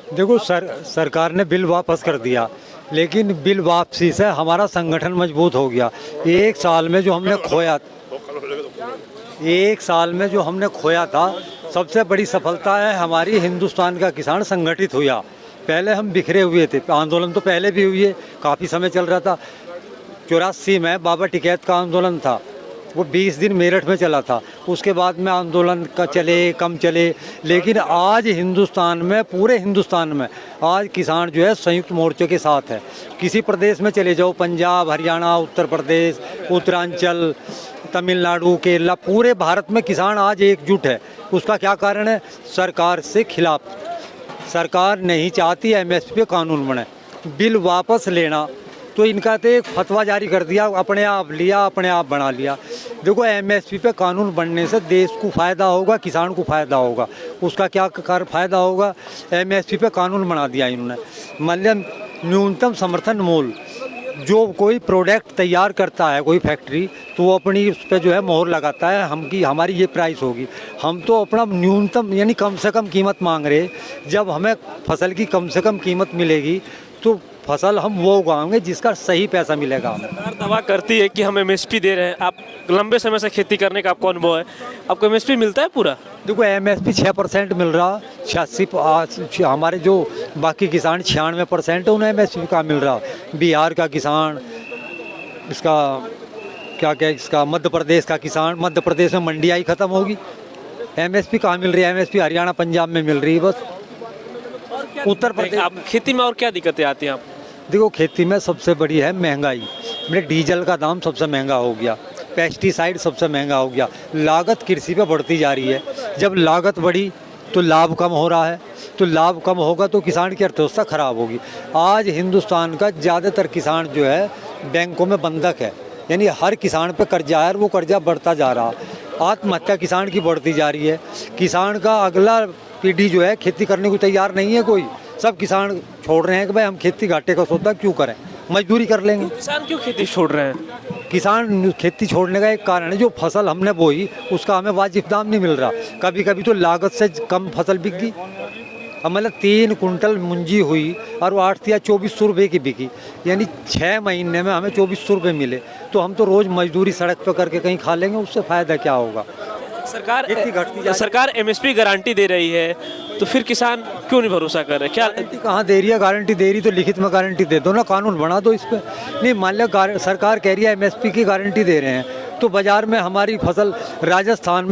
देखो सरकार ने बिल वापस कर दिया, लेकिन बिल वापसी से हमारा संगठन मजबूत हो गया। एक साल में जो हमने खोया एक साल में जो हमने खोया था, सबसे बड़ी सफलता है हमारी, हिंदुस्तान का किसान संगठित हुआ। पहले हम बिखरे हुए थे, आंदोलन तो पहले भी हुई है, काफ़ी समय चल रहा था। 84 में बाबा टिकैत का आंदोलन था, वो 20 दिन मेरठ में चला था। उसके बाद में आंदोलन का चले कम चले, लेकिन आज हिंदुस्तान में, पूरे हिंदुस्तान में आज किसान जो है संयुक्त मोर्चे के साथ है। किसी प्रदेश में चले जाओ, पंजाब, हरियाणा, उत्तर प्रदेश, उत्तरांचल, तमिलनाडु, केरला, पूरे भारत में किसान आज एकजुट है। उसका क्या कारण है? सरकार से खिलाफ। सरकार नहीं चाहती एमएसपी पे कानून बने, बिल वापस लेना। तो इनका तो एक फतवा जारी कर दिया, अपने आप लिया, अपने आप बना लिया। देखो, एमएसपी पे कानून बनने से देश को फ़ायदा होगा, किसान को फ़ायदा होगा। उसका क्या फ़ायदा होगा? एमएसपी पे कानून बना दिया इन्होंने। मतलब न्यूनतम समर्थन मूल्य, जो कोई प्रोडक्ट तैयार करता है कोई फैक्ट्री, तो वो अपनी उस पर जो है मोहर लगाता है, हमारी ये प्राइस होगी। हम तो अपना न्यूनतम यानी कम से कम कीमत मांग रहे। जब हमें फसल की कम से कम कीमत मिलेगी तो फसल हम वो उगाएंगे जिसका सही पैसा मिलेगा हमें। सरकार दावा करती है कि हम एमएसपी दे रहे हैं। आप लंबे समय से खेती करने का आपको अनुभव है, आपको एमएसपी मिलता है पूरा? देखो, एमएसपी 6% मिल रहा, 86। हमारे जो बाकी किसान 96% है, उन्हें एमएसपी का मिल रहा। बिहार का किसान, इसका इसका मध्य प्रदेश का किसान, मध्य प्रदेश में मंडियाँ ही ख़त्म होगी, एमएसपी कहाँ मिल रही है? एमएसपी हरियाणा, पंजाब में मिल रही है बस। उत्तर प्रदेश आप खेती में और क्या दिक्कतें आती हैं आप? देखो, खेती में सबसे बड़ी है महंगाई। मेरे डीजल का दाम सबसे महंगा हो गया, पेस्टिसाइड सबसे महंगा हो गया, लागत कृषि पे बढ़ती जा रही है। जब लागत बढ़ी तो लाभ कम हो रहा है, तो लाभ कम होगा तो किसान की अर्थव्यवस्था खराब होगी। आज हिंदुस्तान का ज़्यादातर किसान जो है बैंकों में बंधक है, यानी हर किसान पे कर्जा है और वो कर्जा बढ़ता जा रहा। आत्महत्या किसान की बढ़ती जा रही है। किसान का अगला पीढ़ी जो है खेती करने को तैयार नहीं है कोई। सब किसान छोड़ रहे हैं कि भाई हम खेती घाटे का सौदा क्यों करें, मजदूरी कर लेंगे। किसान क्यों खेती छोड़ रहे हैं? किसान खेती छोड़ने का एक कारण है, जो फसल हमने बोई उसका हमें वाजिब दाम नहीं मिल रहा। कभी कभी तो लागत से कम फसल बिक गई। अब मतलब 3 कुंटल मुंजी हुई और वो 8 या 2400 रुपये की बिकी, यानी 6 महीने में हमें 2400 रुपये मिले। तो हम तो रोज़ मजदूरी सड़क पर करके कहीं खा लेंगे, उससे फ़ायदा क्या होगा? सरकार एमएसपी गारंटी दे रही है, तो फिर किसान क्यों नहीं भरोसा कर रहे? क्या गारंटी कहाँ दे रही है? गारंटी दे रही तो लिखित में गारंटी दे दो ना, कानून बना दो इस पर। नहीं, मान लो सरकार कह रही है एमएसपी की गारंटी दे रहे हैं, तो बाज़ार में हमारी फसल राजस्थान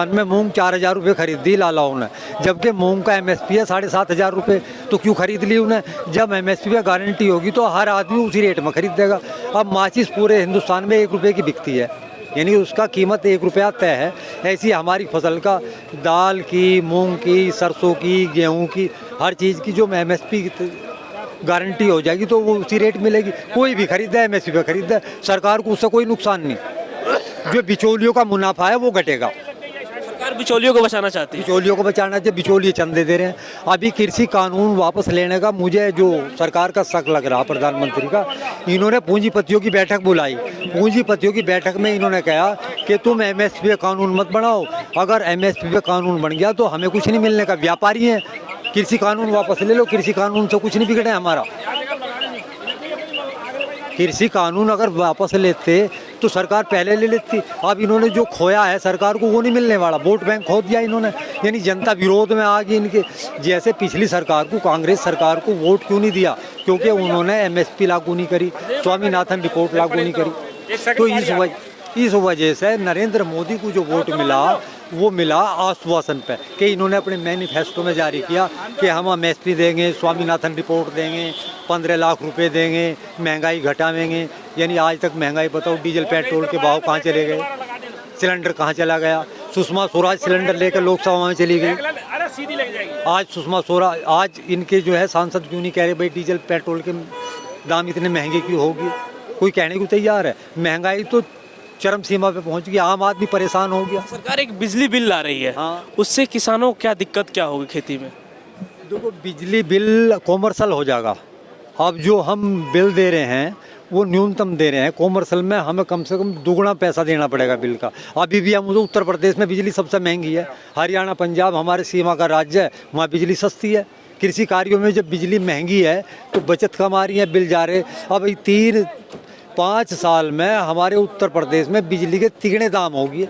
में मूंग 4000 रुपये खरीद दी लालाओं ने, जबकि मूंग का एमएसपी है 7500 रुपये। तो क्यों खरीद ली उन्हें? जब एमएसपी पे गारंटी होगी तो हर आदमी उसी रेट में खरीद देगा। अब माचिस पूरे हिंदुस्तान में 1 रुपये की बिकती है, यानी उसका कीमत 1 रुपया तय है। ऐसी हमारी फसल का, दाल की, मूंग की, सरसों की, गेहूं की, हर चीज़ की जो एमएसपी गारंटी हो जाएगी तो वो उसी रेट मिलेगी। कोई भी खरीदा है एमएसपी पे खरीदा है, सरकार को उससे कोई नुकसान नहीं। जो बिचौलियों का मुनाफा है वो घटेगा। सरकार बिचौलियों को बचाना चाहती है। बिचौलियों को बचाना चाहिए, बिचौलिए चंदे दे रहे हैं। अभी कृषि कानून वापस लेने का मुझे जो सरकार का शक लग रहा, प्रधानमंत्री का, इन्होंने पूंजीपतियों की बैठक बुलाई। पूंजीपतियों की बैठक में इन्होंने कहा कि तुम एमएसपी पे कानून मत बनाओ, अगर एमएसपी पे कानून बन गया तो हमें कुछ नहीं मिलने का। व्यापारी हैं, कृषि कानून वापस ले लो, कृषि कानून से कुछ नहीं बिगड़े हमारा। कृषि कानून अगर वापस लेते तो सरकार पहले ले लेती। अब इन्होंने जो खोया है सरकार को वो नहीं मिलने वाला, वोट बैंक खो दिया इन्होंने, यानी जनता विरोध में आ गई इनके। जैसे पिछली सरकार को, कांग्रेस सरकार को वोट क्यों नहीं दिया? क्योंकि उन्होंने एमएसपी लागू नहीं करी, स्वामीनाथन रिपोर्ट लागू नहीं करी। तो इस वजह से नरेंद्र मोदी को जो वोट मिला वो मिला आश्वासन पे, कि इन्होंने अपने मैनिफेस्टो में जारी किया कि हम एमएसपी देंगे, स्वामीनाथन रिपोर्ट देंगे, 15 लाख रुपए देंगे, महंगाई घटावेंगे। यानी आज तक महंगाई बताओ, डीजल पेट्रोल के भाव कहाँ चले गए, सिलेंडर कहाँ चला गया? सुषमा स्वराज सिलेंडर लेकर लोकसभा में चली गई। आज सुषमा स्वराज, आज इनके जो है सांसद क्यों नहीं कह रहे भाई डीजल पेट्रोल के दाम इतने महंगे क्यों होगी? कोई कहने को तैयार है? महंगाई तो चरम सीमा पे पहुंच गई, आम आदमी परेशान हो गया। सरकार एक बिजली बिल ला रही है, हाँ। उससे किसानों को क्या दिक्कत क्या होगी खेती में? देखो, बिजली बिल कॉमर्शियल हो जाएगा। अब जो हम बिल दे रहे हैं वो न्यूनतम दे रहे हैं। कॉमर्शियल में हमें कम से कम दुगना पैसा देना पड़ेगा बिल का। अभी भी हम उत्तर प्रदेश में बिजली सबसे महंगी है। हरियाणा पंजाब हमारे सीमा का राज्य है, वहाँ बिजली सस्ती है। कृषि कार्यों में जब बिजली महंगी है तो बचत कम आ रही है, बिल जा रहे। अब 3-5 साल में हमारे उत्तर प्रदेश में बिजली के तिगने दाम हो गए।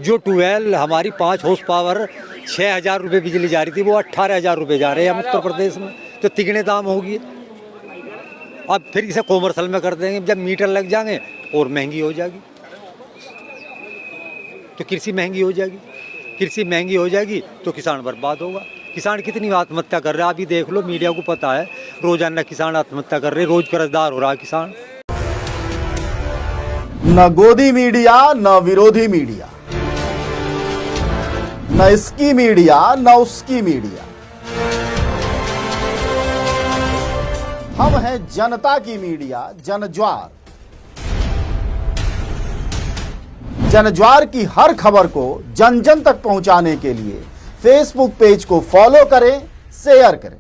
जो 12 हमारी 5 हॉर्स पावर 6,000 रुपये बिजली जा रही थी, वो 18,000 रुपये जा रहे हैं हम उत्तर प्रदेश में। तो तिगने दाम हो गए। अब फिर इसे कॉमर्शियल में कर देंगे, जब मीटर लग जाएंगे और महंगी हो जाएगी, तो कृषि महंगी हो जाएगी। कृषि महंगी हो जाएगी तो किसान बर्बाद होगा। किसान कितनी आत्महत्या कर रहा है अभी देख लो, मीडिया को पता है। रोजाना किसान आत्महत्या कर रहे, रोज कर्जदार हो रहा है किसान। न गोदी मीडिया न विरोधी मीडिया, न इसकी मीडिया न उसकी मीडिया, हम हैं जनता की मीडिया जनज्वार। जनज्वार की हर खबर को जन जन तक पहुंचाने के लिए फेसबुक पेज को फॉलो करें, शेयर करें।